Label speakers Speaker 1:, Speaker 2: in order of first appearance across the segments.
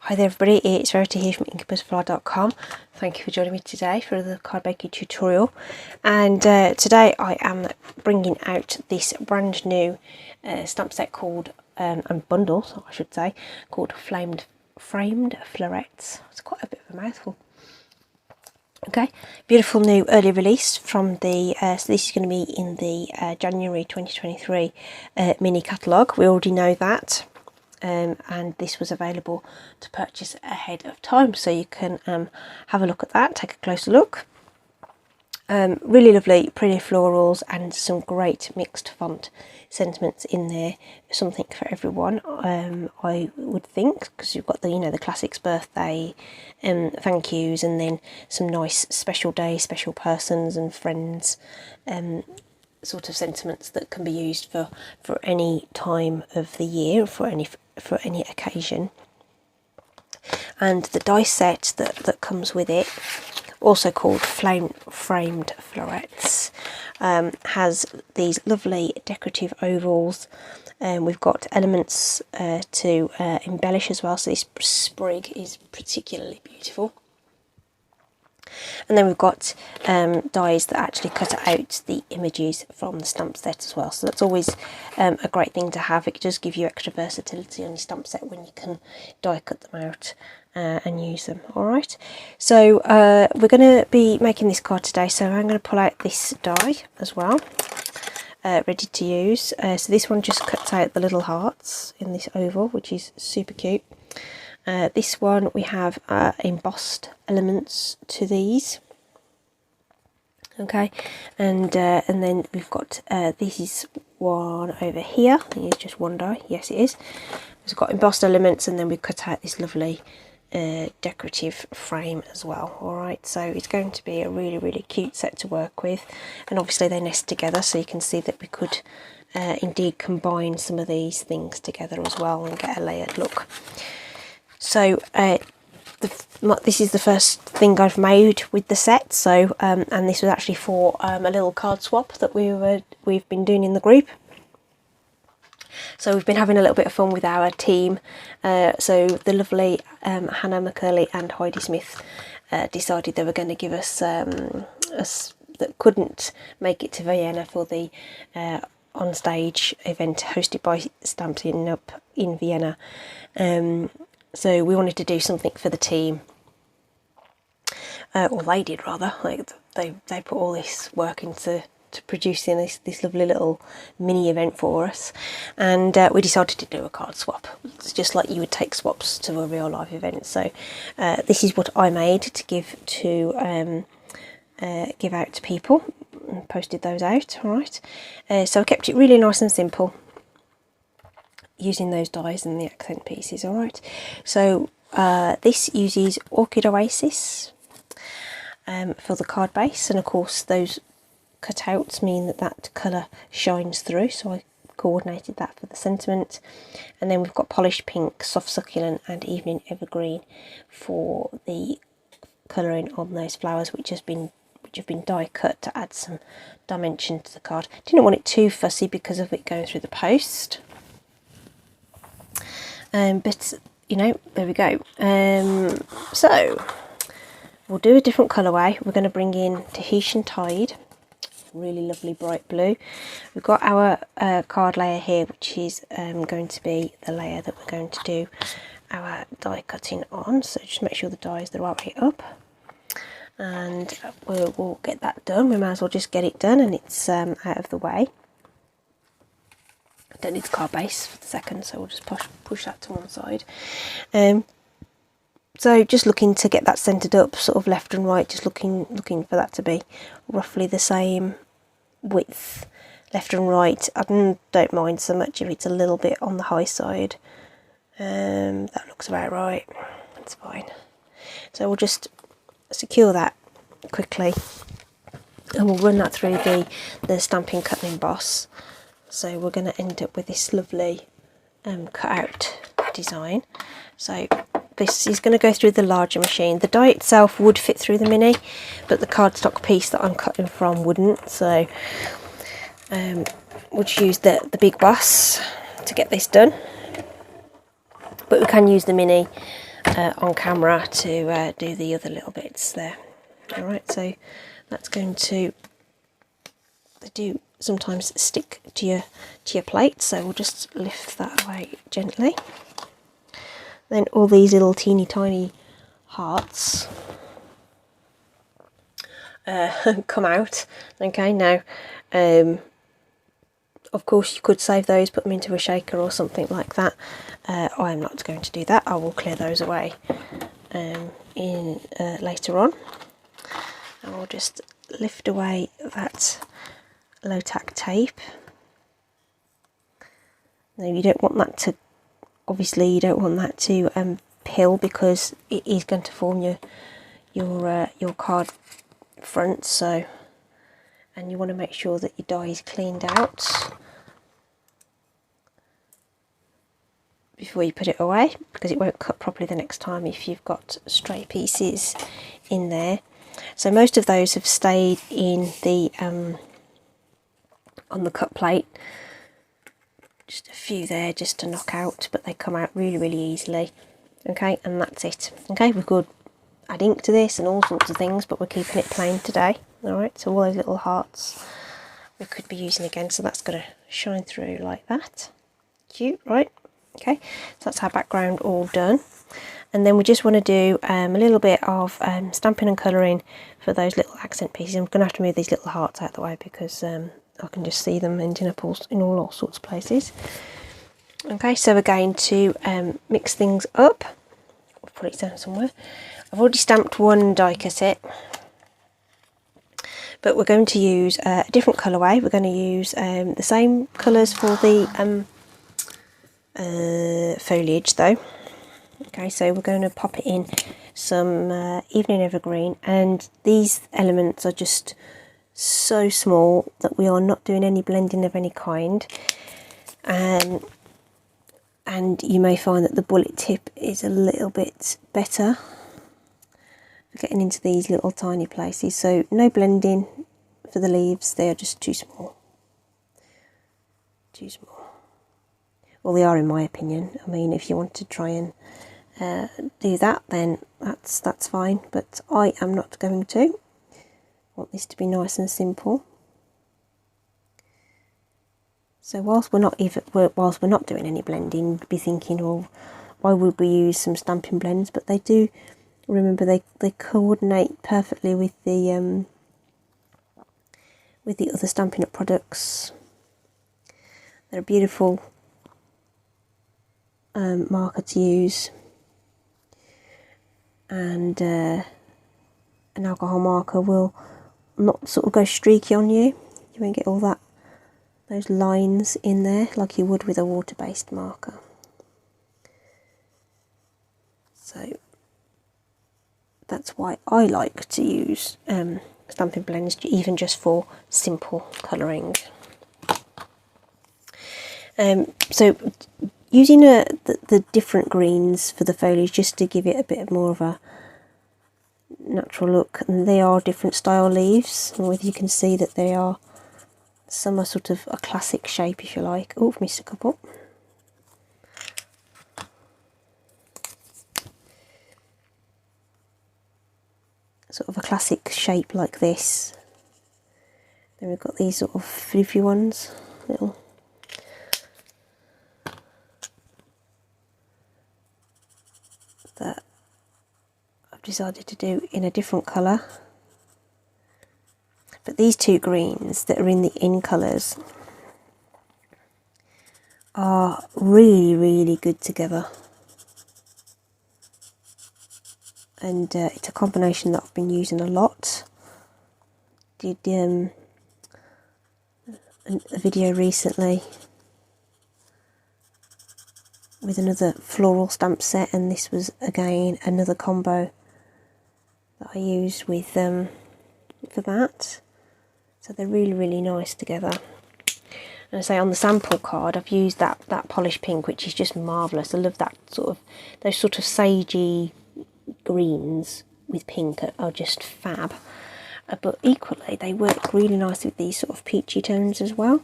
Speaker 1: Hi there everybody, it's Verity here from inkybutterfly.com. Thank you for joining me today for the card making tutorial. And today I am bringing out this brand new stamp set called, and bundle I should say, called Framed Florets. It's quite a bit of a mouthful. Okay, beautiful new early release from the, so this is going to be in the January 2023 mini catalogue. We already know that. And this was available to purchase ahead of time, so you can have a look at that, take a closer look. Really lovely, pretty florals and some great mixed font sentiments in there. Something for everyone, I would think, because you've got the, you know, the classics, birthday, thank yous, and then some nice special day, special persons and friends sort of sentiments that can be used for any time of the year, for any occasion. And the die set that comes with it, also called Framed Florets, has these lovely decorative ovals. We've got elements to embellish as well, so this sprig is particularly beautiful. And then we've got dies that actually cut out the images from the stamp set as well. So that's always a great thing to have. It does give you extra versatility on your stamp set when you can die cut them out and use them. Alright, so we're going to be making this card today, so I'm going to pull out this die as well, ready to use. So this one just cuts out the little hearts in this oval, which is super cute. This one we have embossed elements to these, okay, and then we've got this is one over here. I think it's just one die. Yes, it is. It's got embossed elements, and then we cut out this lovely decorative frame as well. All right, so it's going to be a really cute set to work with, and obviously they nest together, so you can see that we could indeed combine some of these things together as well and get a layered look. So this is the first thing I've made with the set. So and this was actually for a little card swap that we've been doing in the group. So we've been having a little bit of fun with our team. So the lovely Hannah McCurley and Heidi Smith decided they were going to give us that couldn't make it to Vienna for the on-stage event hosted by Stampin Up in Vienna. So we wanted to do something for the team, or they did rather. Like they put all this work into producing this lovely little mini event for us, and we decided to do a card swap. It's just like you would take swaps to a real life event. So this is what I made to give out to people, and posted those out. All right, so I kept it really nice and simple, using those dies and the accent pieces. All right, so this uses Orchid Oasis for the card base, and of course those cutouts mean that colour shines through, so I coordinated that for the sentiment. And then we've got Polished Pink, Soft Succulent and Evening Evergreen for the colouring on those flowers, which have been die cut to add some dimension to the card. Didn't want it too fussy because of it going through the post. But you know, there we go. So we'll do a different colourway. We're going to bring in Tahitian Tide, really lovely bright blue. We've got our card layer here, which is going to be the layer that we're going to do our die cutting on. So just make sure the die is the right way up, and we'll get that done. We might as well just get it done, and it's out of the way. Don't need the card base for the second, so we'll just push that to one side. So just looking to get that centered up, sort of left and right, just looking for that to be roughly the same width, left and right. I don't mind so much if it's a little bit on the high side. That looks about right. That's fine. So we'll just secure that quickly, and we'll run that through the Stampin' Cut and Emboss. So we're going to end up with this lovely cut out design. So this is going to go through the larger machine. The die itself would fit through the mini, but the cardstock piece that I'm cutting from wouldn't. So we'll just use the big bus to get this done. But we can use the mini on camera to do the other little bits there. Alright, so that's going to, they do sometimes stick to your plate, so we'll just lift that away gently. Then all these little teeny tiny hearts come out. Okay, now of course you could save those, put them into a shaker or something like that. I'm not going to do that. I will clear those away in later on. And I'll just lift away that low tack tape. Now you don't want that to, obviously you don't want that to peel, because it is going to form your card front. So, and you want to make sure that your die is cleaned out before you put it away, because it won't cut properly the next time if you've got stray pieces in there. So most of those have stayed in the on the cut plate. Just a few there just to knock out, but they come out really easily. Okay, and that's it. Okay, we could add ink to this and all sorts of things, but we're keeping it plain today. Alright, so all those little hearts we could be using again, so that's going to shine through like that. Cute, right? Okay, so that's our background all done. And then we just want to do a little bit of stamping and colouring for those little accent pieces. I'm going to have to move these little hearts out of the way, because I can just see them ending up in all sorts of places. Okay, so we're going to mix things up. I'll put it down somewhere. I've already stamped one die cut, but we're going to use a different colourway. We're going to use the same colours for the foliage though. Okay, so we're going to pop it in some Evening Evergreen, and these elements are just so small that we are not doing any blending of any kind. And you may find that the bullet tip is a little bit better for getting into these little tiny places. So no blending for the leaves, they are just too small. Too small. Well, they are in my opinion. I mean, if you want to try and do that, then that's fine, but I am not going to. I want this to be nice and simple. So whilst we're not doing any blending, you'd be thinking, well, why would we use some stamping blends? But they do, remember, they coordinate perfectly with the other Stampin' Up products. They're a beautiful marker to use, and an alcohol marker will not sort of go streaky on you. You won't get all those lines in there like you would with a water-based marker. So that's why I like to use stamping blends, even just for simple colouring. So using the different greens for the foliage, just to give it a bit more of a natural look, and they are different style leaves, and whether you can see that they are, some are sort of a classic shape, if you like. Oh, I've missed a couple. Sort of a classic shape like this. Then we've got these sort of floofy ones, little. That I've decided to do in a different colour. But these two greens that are in the in colours are really good together. And it's a combination that I've been using a lot. Did a video recently with another floral stamp set, and this was again another combo that I used with for that. So they're really nice together. And I say on the sample card I've used that polished pink, which is just marvellous. I love that those sort of sagey greens with pink are just fab. But equally they work really nice with these sort of peachy tones as well.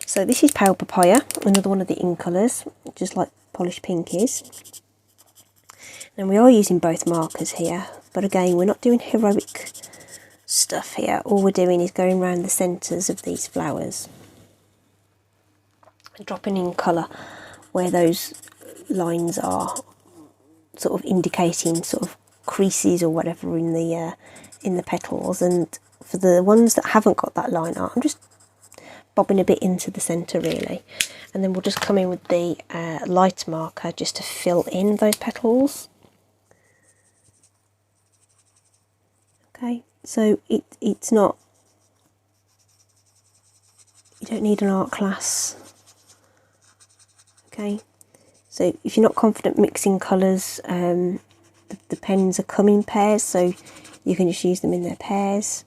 Speaker 1: So this is Pale Papaya, another one of the in colours, just like polished pink is. And we are using both markers here, but again, we're not doing heroic stuff here. All we're doing is going around the centres of these flowers and dropping in colour where those lines are, sort of indicating sort of creases or whatever in the petals. And for the ones that haven't got that line art, I'm just bobbing a bit into the centre really, and then we'll just come in with the light marker just to fill in those petals. Okay, so it's not, you don't need an art class. Okay, so if you're not confident mixing colours, the pens are come in pairs, so you can just use them in their pairs.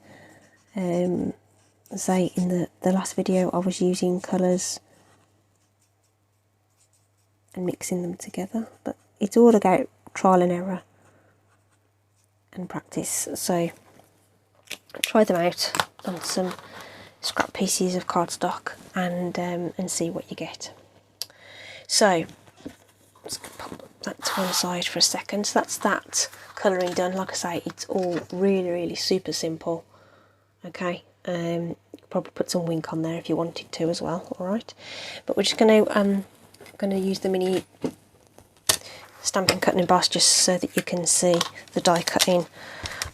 Speaker 1: Say in the last video I was using colours and mixing them together, but it's all about trial and error and practice. So try them out on some scrap pieces of cardstock and see what you get. So let's pop that to one side for a second. So that's that colouring done. Like I say, it's all really super simple. Okay, probably put some wink on there if you wanted to as well. All right, but we're just going to use the mini stamping cutting emboss just so that you can see the die cutting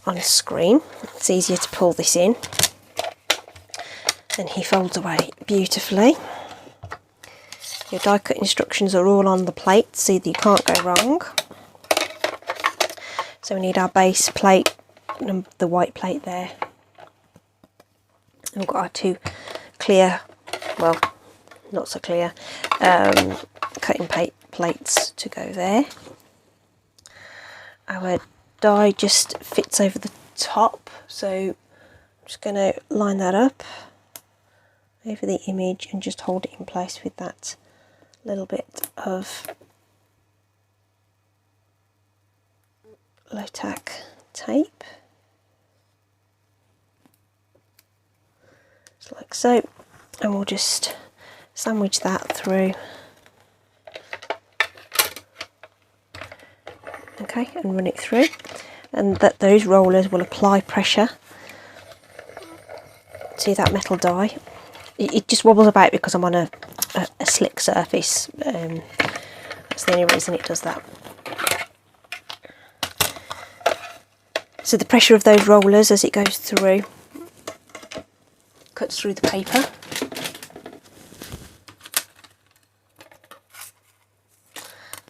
Speaker 1: on screen. It's easier to pull this in, and he folds away beautifully. Your die cut instructions are all on the plate, so that you can't go wrong. So we need our base plate, and the white plate there. And we've got our two clear, well, not so clear, cutting plates to go there. Our die just fits over the top, so I'm just going to line that up over the image and just hold it in place with that little bit of low-tack tape, just like so, and we'll just sandwich that through. Okay, and run it through, and those rollers will apply pressure to that metal die. It just wobbles about because I'm on a slick surface. That's the only reason it does that. So the pressure of those rollers as it goes through cuts through the paper.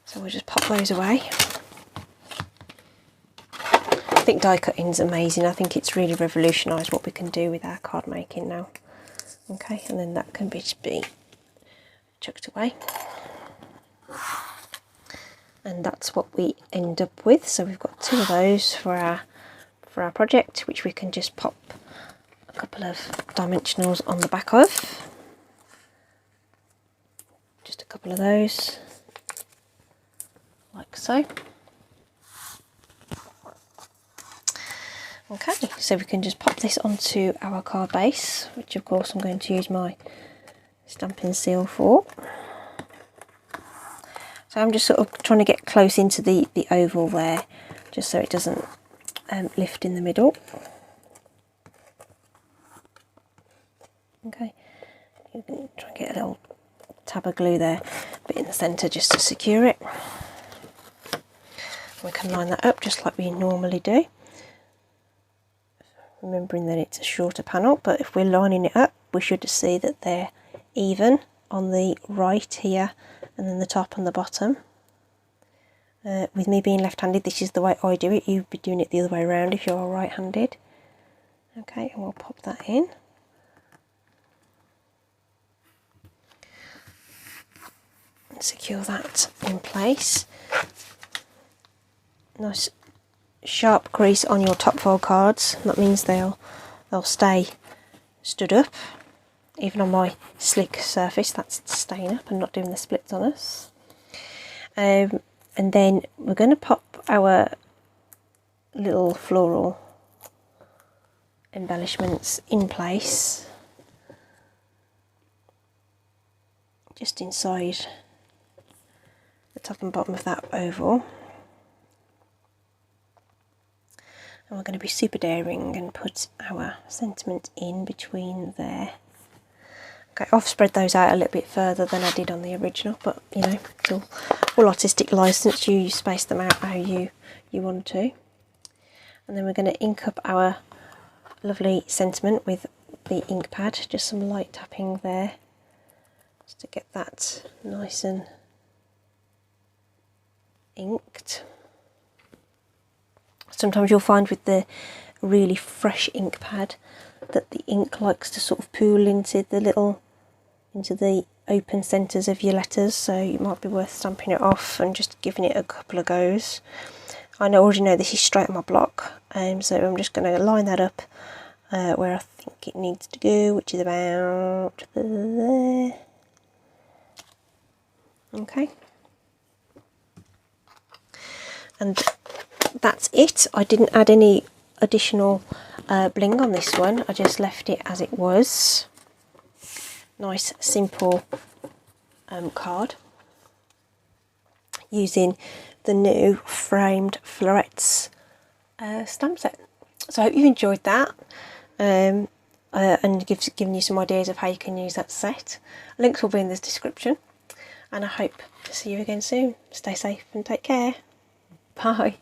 Speaker 1: So we'll just pop those away. I think die cutting is amazing. I think it's really revolutionised what we can do with our card making now. Okay, and then that can just be chucked away. And that's what we end up with. So we've got two of those for our project, which we can just pop a couple of dimensionals on the back of. Just a couple of those, like so. Okay, so we can just pop this onto our card base, which of course I'm going to use my stamping seal for. So I'm just sort of trying to get close into the oval there, just so it doesn't lift in the middle. Okay, you can try and get a little tab of glue there, a bit in the centre just to secure it. We can line that up just like we normally do, remembering that it's a shorter panel, but if we're lining it up we should see that they're even on the right here and then the top and the bottom. With me being left-handed, this is the way I do it. You'd be doing it the other way around if you're right-handed. Okay, and we'll pop that in. And secure that in place. Nice sharp crease on your top fold cards. That means they'll stay stood up. Even on my slick surface, that's staying up and not doing the splits on us. And then we're going to pop our little floral embellishments in place, just inside the top and bottom of that oval. And we're going to be super daring and put our sentiment in between there. Okay, I've spread those out a little bit further than I did on the original, but you know, it's all artistic license. You space them out how you want to. And then we're going to ink up our lovely sentiment with the ink pad, just some light tapping there, just to get that nice and inked. Sometimes you'll find with the really fresh ink pad that the ink likes to sort of pool into the open centres of your letters, so it might be worth stamping it off and just giving it a couple of goes. I already know this is straight on my block, so I'm just going to line that up where I think it needs to go, which is about there. Okay. And that's it. I didn't add any additional bling on this one. I just left it as it was. Nice simple card using the new framed Florets stamp set. So I hope you've enjoyed that and given you some ideas of how you can use that set. Links will be in the description, and I hope to see you again soon. Stay safe and take care. Bye.